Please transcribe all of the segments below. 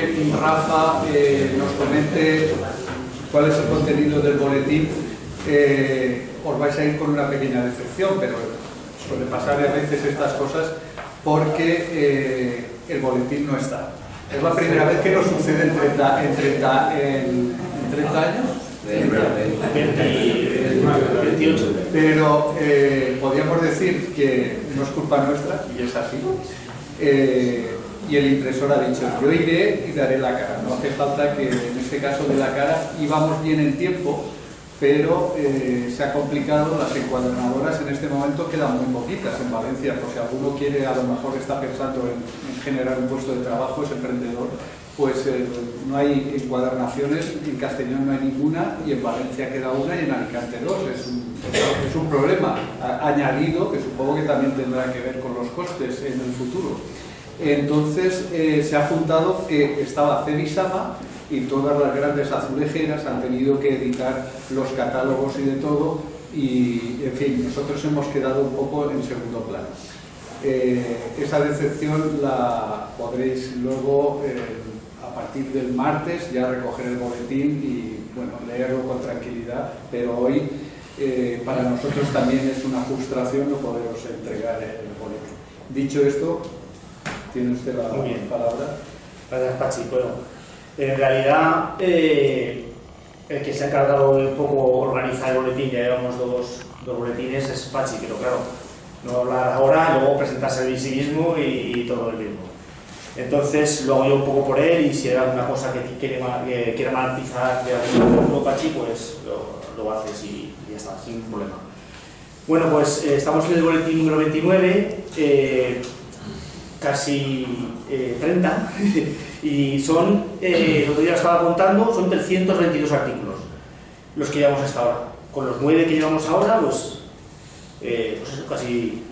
que Rafa nos comente cuál es el contenido del boletín, os vais a ir con una pequeña decepción, pero suele pasar a veces estas cosas porque el boletín no está. Es la primera vez que nos sucede en 30 años. 28. Pero podríamos decir que no es culpa nuestra, y es así. Y el impresor ha dicho, yo iré y daré la cara. No hace falta que en este caso dé la cara. Íbamos bien en tiempo, pero se ha complicado. Las encuadernadoras en este momento quedan muy poquitas en Valencia. Por si alguno quiere, a lo mejor está pensando en generar un puesto de trabajo, es emprendedor, pues no hay encuadernaciones. En Castellón no hay ninguna, y en Valencia queda una y en Alicante dos. Es un problema añadido que supongo que también tendrá que ver con los costes en el futuro. Entonces se ha juntado que estaba Cebisama y todas las grandes azulejeras han tenido que editar los catálogos y de todo, y en fin, nosotros hemos quedado un poco en segundo plano. Esa decepción la podréis luego, a partir del martes, ya recoger el boletín y bueno, leerlo con tranquilidad, pero hoy para nosotros también es una frustración no poderos entregar el boletín. Dicho esto, tiene usted la palabra. Gracias, Pachi. Bueno, en realidad, el que se ha encargado de un poco organizar el boletín, ya llevamos dos boletines, es Pachi, pero claro, no hablar ahora y luego presentarse de sí mismo y todo el mismo. Entonces lo hago yo un poco por él, y si hay alguna cosa que quiera matizar de algún Pachi, pues lo haces y ya está, sin problema. Bueno, pues estamos en el boletín número 29, casi 30, y son, el otro día estaba contando, son 322 artículos los que llevamos hasta ahora. Con los 9 que llevamos ahora, pues eso, casi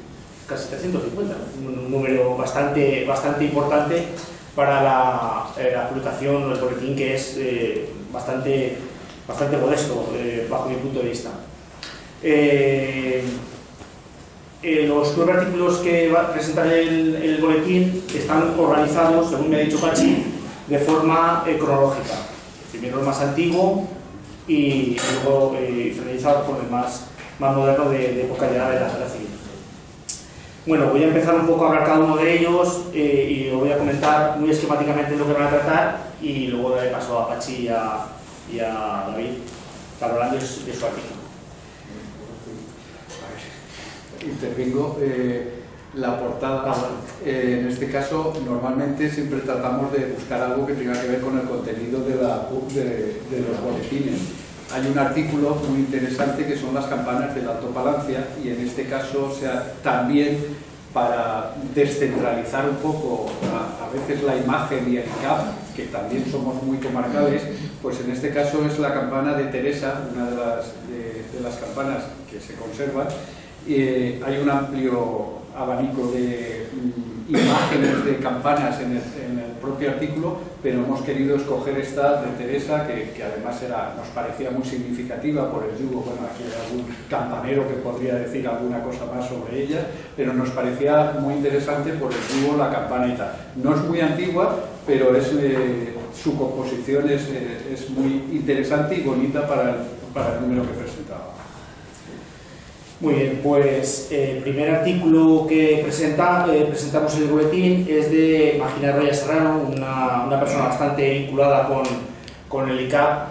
350, un número bastante importante para la publicación del boletín, que es bastante modesto bajo mi punto de vista. Los 9 artículos que va a presentar el boletín están organizados, según me ha dicho Pachi, de forma cronológica. Primero el más antiguo y luego finalizado con el más moderno de época ya de la Guerra Civil. Bueno, voy a empezar un poco a hablar cada uno de ellos y os voy a comentar muy esquemáticamente lo que van a tratar, y luego daré paso a Pachi y a David, para hablar de su artículo. Intervengo. La portada, en este caso, normalmente siempre tratamos de buscar algo que tenga que ver con el contenido de los boletines. Hay un artículo muy interesante que son las campanas del Alto Palancia, y en este caso, también para descentralizar un poco a veces la imagen y el CAP, que también somos muy comarcales, pues en este caso es la campana de Teresa, una de las campanas que se conservan. Hay un amplio abanico de imágenes de campanas en el propio artículo, pero hemos querido escoger esta de Teresa, que además nos parecía muy significativa por el yugo. Bueno, aquí hay algún campanero que podría decir alguna cosa más sobre ella, pero nos parecía muy interesante por el yugo, la campaneta. No es muy antigua, pero su composición es muy interesante y bonita para el número que presentaba. Muy bien, pues el primer artículo que presentamos en el boletín es de Magina Roya Serrano, una persona bastante vinculada con el ICAP.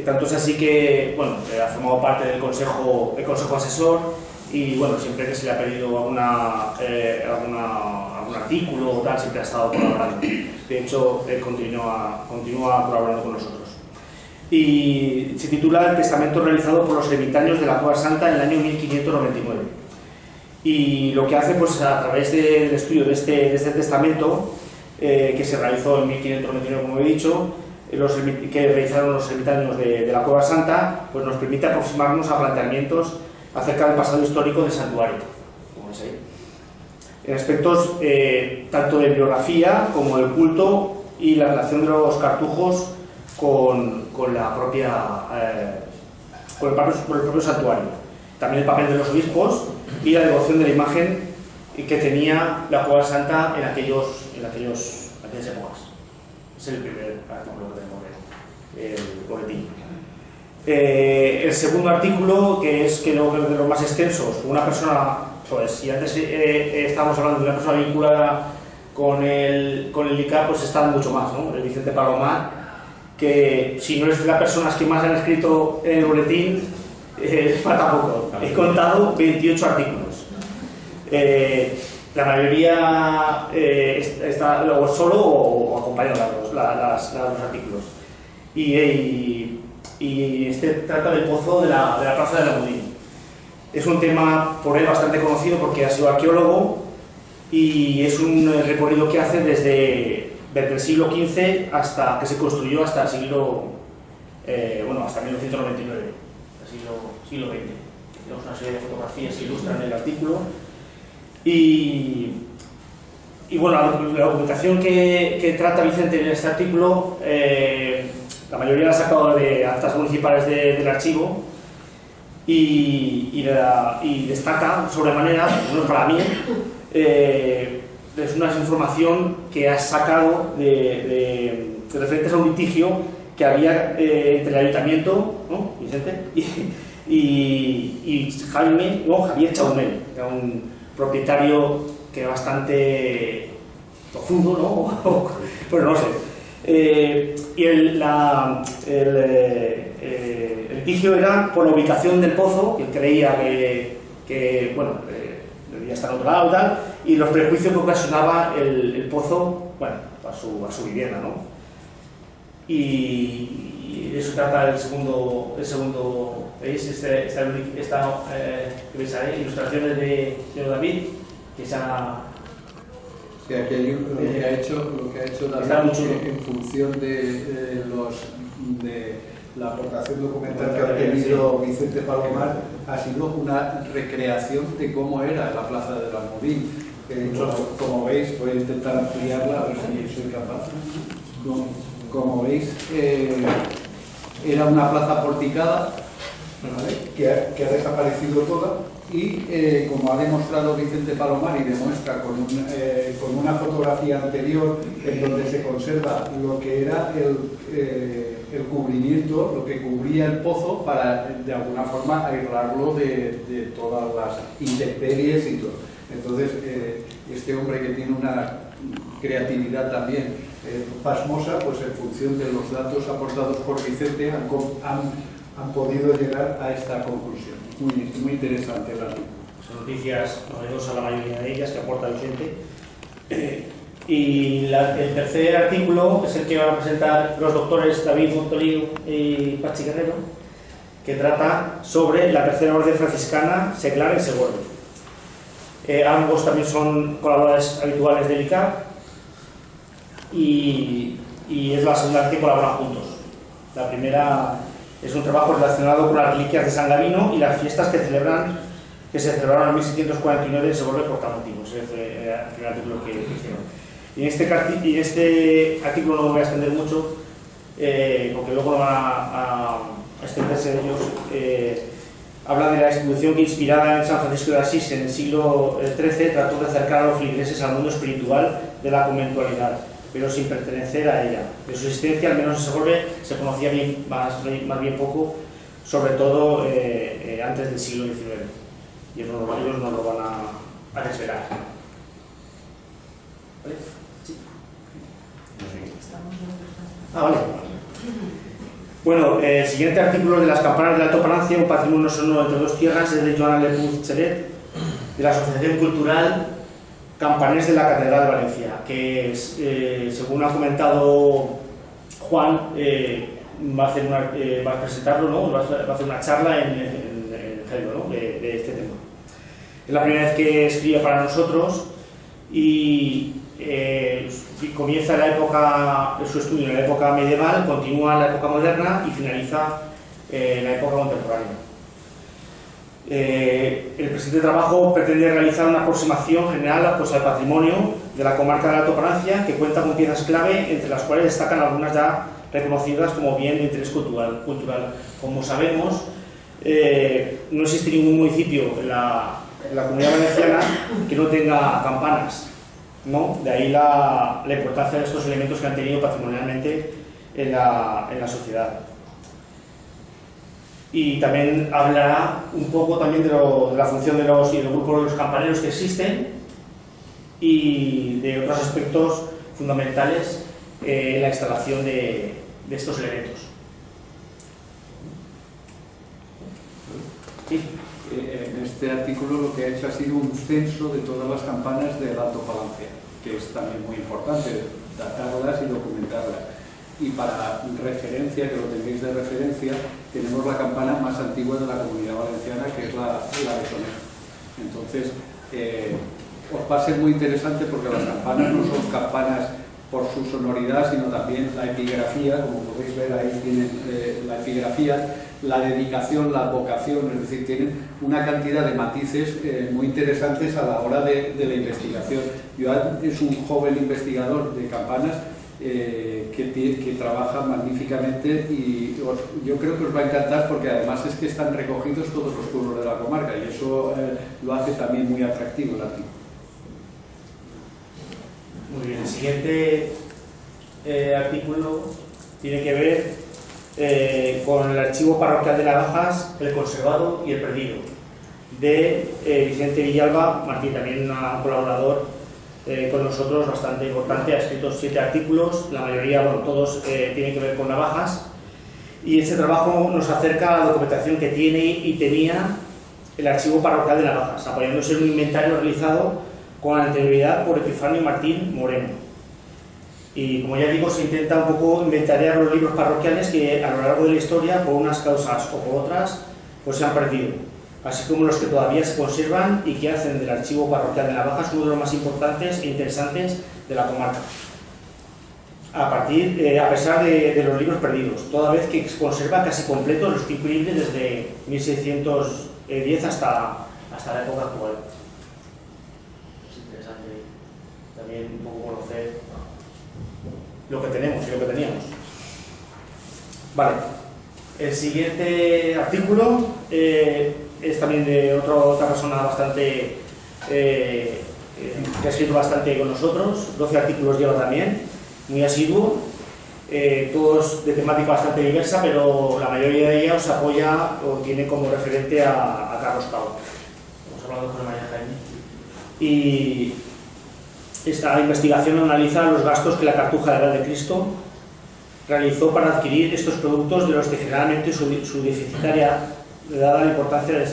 Tanto es así que, bueno, ha formado parte del consejo asesor, y bueno, siempre que se le ha pedido algún artículo o tal, siempre ha estado colaborando. De hecho, él continúa colaborando con nosotros. Y se titula El testamento realizado por los ermitaños de la Cueva Santa en el año 1599. Y lo que hace, pues a través del estudio de este testamento, que se realizó en 1599, como he dicho, que realizaron los ermitaños de la Cueva Santa, pues nos permite aproximarnos a planteamientos acerca del pasado histórico del santuario, como veis ahí, en aspectos tanto de biografía como del culto y la relación de los cartujos con el propio santuario. También el papel de los obispos y la devoción de la imagen que tenía la Cueva Santa en aquellos aquellas épocas. Es el primer artículo que tenemos del boletín. El segundo artículo, que es de los más extensos, una persona, pues si antes estábamos hablando de una persona vinculada con el ICAP, pues está mucho más, ¿no? El Vicente Palomar, que si no es de las personas que más han escrito en el boletín, falta poco. He contado 28 artículos. La mayoría está solo o acompañado los artículos. Y este trata del pozo de la plaza de la Almudí. Es un tema por él bastante conocido porque ha sido arqueólogo y es un recorrido que hace desde el siglo XV hasta que se construyó hasta el siglo, hasta 1999, siglo XX. Tenemos una serie de fotografías que ilustran el artículo y bueno, la documentación que trata Vicente en este artículo, la mayoría la ha sacado de actas municipales del archivo y destaca sobremanera, no para mí, es una información que ha sacado de referentes a un litigio que había entre el ayuntamiento, ¿no, Vicente? Y Javier Chaumel, que era un propietario que era bastante profundo, ¿no? Pero no sé. Y el litigio era por la ubicación del pozo, que él creía que debía estar en otro lado y tal, y los prejuicios que ocasionaba el pozo, a su vivienda, ¿no? Y eso trata el segundo ¿veis? Esta ilustraciones de David, que se ha... Sí, aquí hay lo que ha hecho David en función de la aportación documental que ha tenido Vicente Palomar, ha sido una recreación de cómo era la plaza de la Almudí. Como veis, voy a intentar ampliarla a ver si soy capaz. Como veis, era una plaza porticada, ¿vale? que ha desaparecido toda y como ha demostrado Vicente Palomar y demuestra con una fotografía anterior en donde se conserva lo que era el cubrimiento, lo que cubría el pozo para de alguna forma aislarlo de todas las intemperies y todo. Entonces este hombre que tiene una creatividad también pasmosa, pues en función de los datos aportados por Vicente han podido llegar a esta conclusión. Muy interesante las son noticias novedosas, la mayoría de ellas que aporta Vicente. Y el tercer artículo es el que van a presentar los doctores David Montolino y Pachi Guerrero, que trata sobre la tercera orden franciscana seglar en Segorbe. Ambos también son colaboradores habituales del ICAP y es la segunda vez que colaboran juntos. La primera es un trabajo relacionado con las reliquias de San Gavino y las fiestas que se celebraron en 1649 en Segorbe por tal motivo. Ese fue el primer artículo que hicieron. Y en este artículo no me voy a extender mucho, porque luego no van a extenderse ellos. Habla de la institución que, inspirada en San Francisco de Asís en el siglo XIII, trató de acercar a los feligreses al mundo espiritual de la conventualidad, pero sin pertenecer a ella. De su existencia, al menos en Segorbe, se conocía más bien poco, sobre todo antes del siglo XIX. Y ellos nos lo van a desvelar. ¿Vale? Sí. Vale. Bueno, el siguiente artículo de las campanas de Alto Palancia, un patrimonio sonoro entre dos tierras, es de Joana Lepuz Chelet, de la Asociación Cultural Campanés de la Catedral de Valencia, que es, según ha comentado Juan, va a presentarlo, ¿no? Va a hacer una charla en Geldo, ¿no? de este tema. Es la primera vez que escribe para nosotros y comienza su estudio en la época medieval, continúa en la época moderna y finaliza en la época contemporánea. El presente trabajo pretende realizar una aproximación general pues, al patrimonio de la comarca del Alto Palancia, que cuenta con piezas clave, entre las cuales destacan algunas ya reconocidas como bien de interés cultural. Como sabemos, no existe ningún municipio en la Comunidad Valenciana que no tenga campanas. ¿no? De ahí la importancia de estos elementos que han tenido patrimonialmente en la sociedad. Y también hablará un poco también de la función y del grupo de los campaneros que existen y de otros aspectos fundamentales en la instalación de estos elementos. Sí. En este artículo lo que ha hecho ha sido un censo de todas las campanas del Alto Palancia, que es también muy importante, datarlas y documentarlas. Y para referencia, que lo tengáis de referencia, tenemos la campana más antigua de la Comunidad Valenciana, que es la de Soner. Entonces, os va a ser muy interesante porque las campanas no son campanas por su sonoridad, sino también la epigrafía, como podéis ver ahí tienen la epigrafía, la dedicación, la vocación, es decir, tienen una cantidad de matices muy interesantes a la hora de la investigación. Joan es un joven investigador de campanas que trabaja magníficamente y yo creo que os va a encantar porque además es que están recogidos todos los pueblos de la comarca y eso lo hace también muy atractivo el artículo. Muy bien, el siguiente artículo tiene que ver con el archivo parroquial de Navajas, el conservado y el perdido, de Vicente Villalba Martín, también un colaborador con nosotros bastante importante. Ha escrito 7 artículos, la mayoría, bueno, todos tienen que ver con navajas, y este trabajo nos acerca a la documentación que tiene y tenía el archivo parroquial de Navajas, apoyándose en un inventario realizado con anterioridad por Epifanio Martín Moreno. Y como ya digo, se intenta un poco inventariar los libros parroquiales que a lo largo de la historia, por unas causas o por otras, pues se han perdido, así como los que todavía se conservan y que hacen del archivo parroquial de Navajas uno de los más importantes e interesantes de la comarca. A pesar de los libros perdidos, toda vez que se conserva casi completo los tiempos libres desde 1610 hasta la época actual. Es interesante también un poco conocer lo que tenemos y lo que teníamos. Vale, el siguiente artículo es también de otra persona bastante que ha escrito bastante con nosotros. 12 artículos lleva también, muy asiduo, todos de temática bastante diversa, pero la mayoría de ellos apoya o tiene como referente a Carlos Pau. Hemos hablado con María Jaime. Y esta investigación analiza los gastos que la Cartuja de Valdecristo realizó para adquirir estos productos, de los que generalmente su deficitaria, dada la importancia del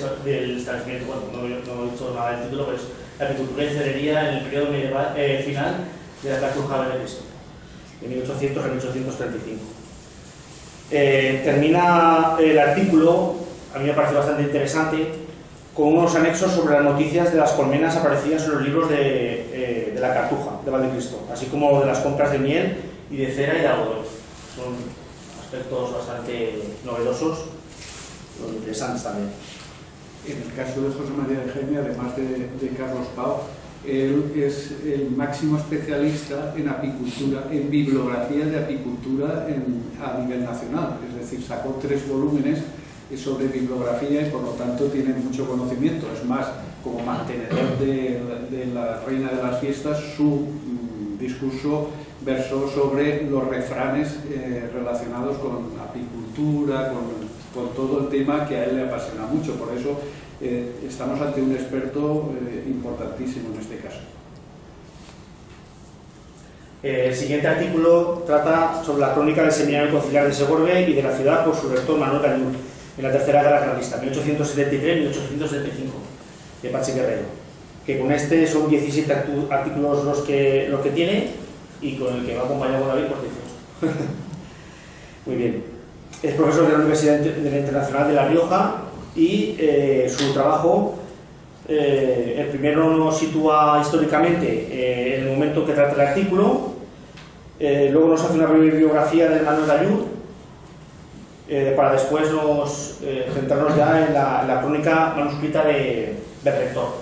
establecimiento. Bueno, no he dicho nada del título, pero es la apicultura y celería en el periodo medieval, final de la Cartuja de Valdecristo, de 1800 a 1835. Termina el artículo, a mí me parece bastante interesante, con unos anexos sobre las noticias de las colmenas aparecidas en los libros de la Cartuja de Valdecristo, así como de las compras de miel y de cera y de algodón. Son aspectos bastante novedosos y interesantes también. En el caso de José María de Jaime, además de Carlos Pau, él es el máximo especialista en apicultura, en bibliografía de apicultura a nivel nacional. Es decir, sacó 3 volúmenes sobre bibliografía y por lo tanto tiene mucho conocimiento. Es más, como mantenedor de la Reina de las Fiestas, su discurso versó sobre los refranes relacionados con apicultura, con todo el tema que a él le apasiona mucho. Por eso estamos ante un experto importantísimo en este caso. El siguiente artículo trata sobre la crónica del Seminario Conciliar de Segorbe y de la ciudad por su rector Manuel Gallur en la Tercera Guerra Carlista, 1873-1875, de Pachi Guerrero, que con este son 17 artículos los que tiene y con el que va acompañado con David por 18. Muy bien. Es profesor de la Universidad Internacional de La Rioja y su trabajo, el primero nos sitúa históricamente en el momento que trata el artículo, luego nos hace una breve bibliografía de Manuel Gallur, para después centrarnos ya en la crónica manuscrita del rector.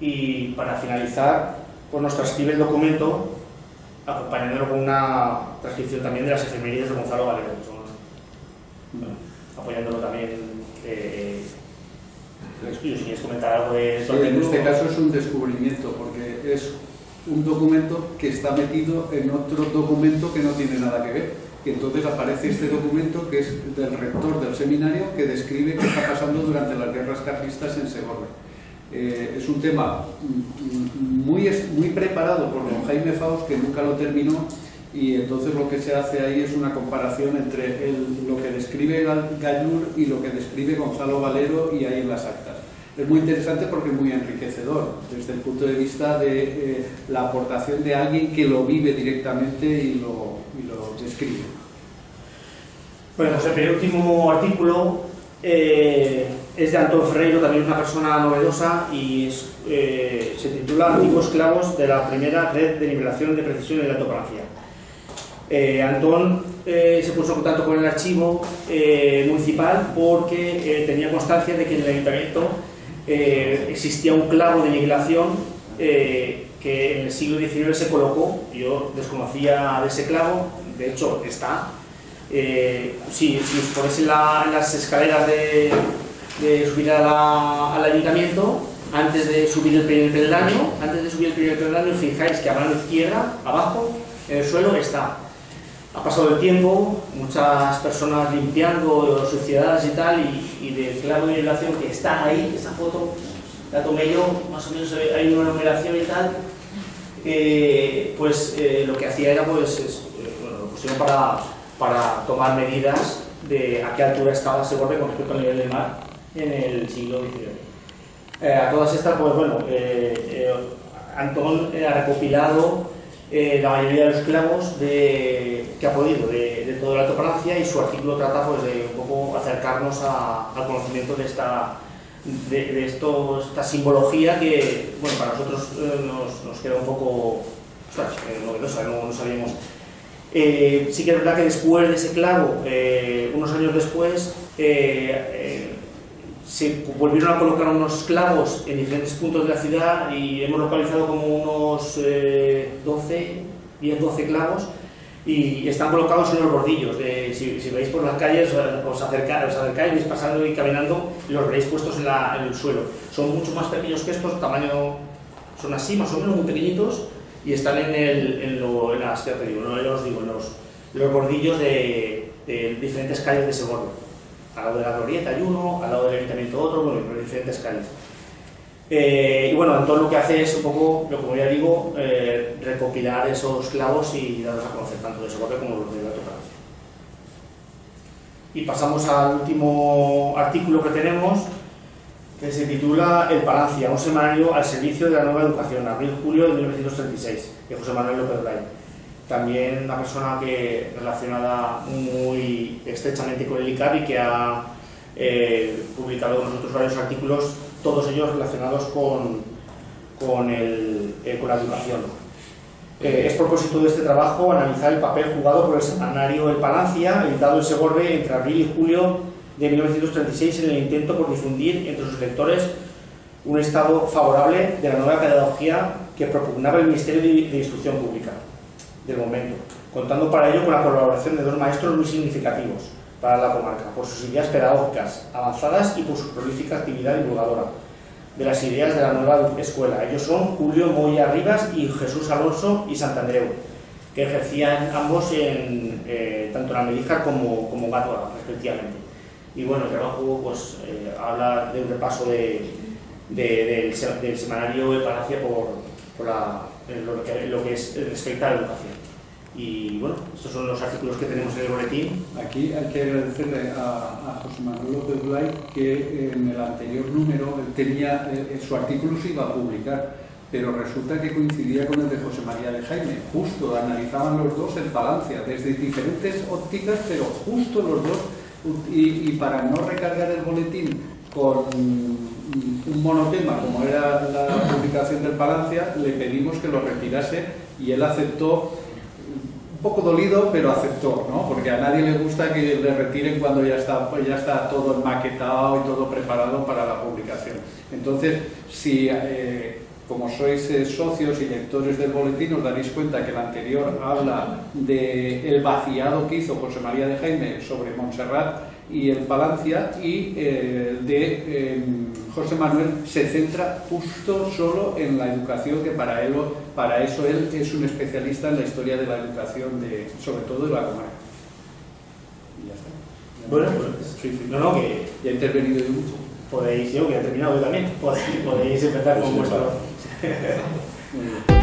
Y para finalizar, pues nos transcribe el documento acompañándolo con una transcripción también de las efemérides de Gonzalo Valero, apoyándolo también el estudio. Si quieres comentar algo de sí, en este caso es un descubrimiento, porque es un documento que está metido en otro documento que no tiene nada que ver. Y entonces aparece este documento que es del rector del seminario, que describe qué está pasando durante las guerras carlistas en Segovia. Es un tema muy preparado por don Jaime Faust, que nunca lo terminó, y entonces lo que se hace ahí es una comparación entre lo que describe Gallur y lo que describe Gonzalo Valero, y ahí en las actas. Es muy interesante porque es muy enriquecedor desde el punto de vista de la aportación de alguien que lo vive directamente y lo describe. Bueno, pues el penúltimo artículo es de Antón Ferreiro, también una persona novedosa, y se titula Antiguos clavos de la primera red de nivelación de precisión en la topografía. Antón se puso en contacto con el archivo municipal porque tenía constancia de que en el ayuntamiento existía un clavo de nivelación que en el siglo XIX se colocó. Yo desconocía de ese clavo, de hecho está. Si os ponéis en las escaleras de subir al ayuntamiento, antes de subir el primer peldaño, fijáis que a mano izquierda, abajo, en el suelo está. Ha pasado el tiempo, muchas personas limpiando suciedades y tal, y del clavo de nivelación que está ahí, esa foto, la tomé yo, más o menos hay una numeración y tal, lo que hacía era, lo pusieron para tomar medidas de a qué altura estaba Segovia con respecto al nivel del mar en el siglo XIX. A todas estas, Antón ha recopilado la mayoría de los clavos que ha podido de toda la topografía, y su artículo trata de un poco acercarnos al conocimiento de esta simbología que, para nosotros nos queda un poco novedosa, no sabíamos. Sí que es verdad que después de ese clavo, unos años después, se volvieron a colocar unos clavos en diferentes puntos de la ciudad, y hemos localizado como unos 10-12 clavos, y están colocados en los bordillos. Si veis por las calles, os acercáis, vais pasando y caminando, y los veréis puestos en el suelo. Son mucho más pequeños que estos, tamaño, son así, más o menos muy pequeñitos, y están en los bordillos de diferentes calles de Segovia. Al lado de la Glorieta hay uno, al lado del ayuntamiento otro, en diferentes calles. Antón lo que hace es un poco, como ya digo, recopilar esos clavos y darlos a conocer tanto de Segovia como los de la topografía. Y pasamos al último artículo que tenemos, que se titula El Palancia, un semanario al servicio de la nueva educación, abril-julio de 1936, de José Manuel López Blay. También una persona relacionada muy estrechamente con el ICAP, y que ha publicado con nosotros varios artículos, todos ellos relacionados con la educación. Es propósito de este trabajo analizar el papel jugado por el semanario El Palancia, editado en Segovia entre abril y julio de 1936, en el intento por difundir entre sus lectores un estado favorable de la nueva pedagogía que propugnaba el Ministerio de Instrucción Pública del momento, contando para ello con la colaboración de dos maestros muy significativos para la comarca, por sus ideas pedagógicas avanzadas y por su prolífica actividad divulgadora de las ideas de la nueva escuela. Ellos son Julio Moya Rivas y Jesús Alonso y Santandreu, que ejercían ambos tanto en Almedíjar como Gátora, respectivamente. Y el trabajo habla de un repaso del semanario de Palacia por lo que respecta a la educación. Y estos son los artículos que tenemos en el boletín. Aquí hay que agradecerle a José Manuel López Blay que en el anterior número tenía su artículo se iba a publicar, pero resulta que coincidía con el de José María de Jaime. Justo analizaban los dos el Palancia desde diferentes ópticas, pero justo los dos, y para no recargar el boletín con un monotema como era la publicación del Palancia, le pedimos que lo retirase, y él aceptó, un poco dolido, pero aceptó, ¿no? Porque a nadie le gusta que le retiren cuando ya está todo maquetado y todo preparado para la publicación. Entonces, si como sois socios y lectores del boletín, os daréis cuenta que el anterior habla del vaciado que hizo José María de Jaime sobre Montserrat, y el Palancia, y de José Manuel se centra justo solo en la educación, que para eso él es un especialista en la historia de la educación, sobre todo de la comarca. Y ya está. Bueno, pues Sí. no, que ya he intervenido yo mucho. podéis, yo que he terminado yo también, podéis empezar con vuestro... Muy bien.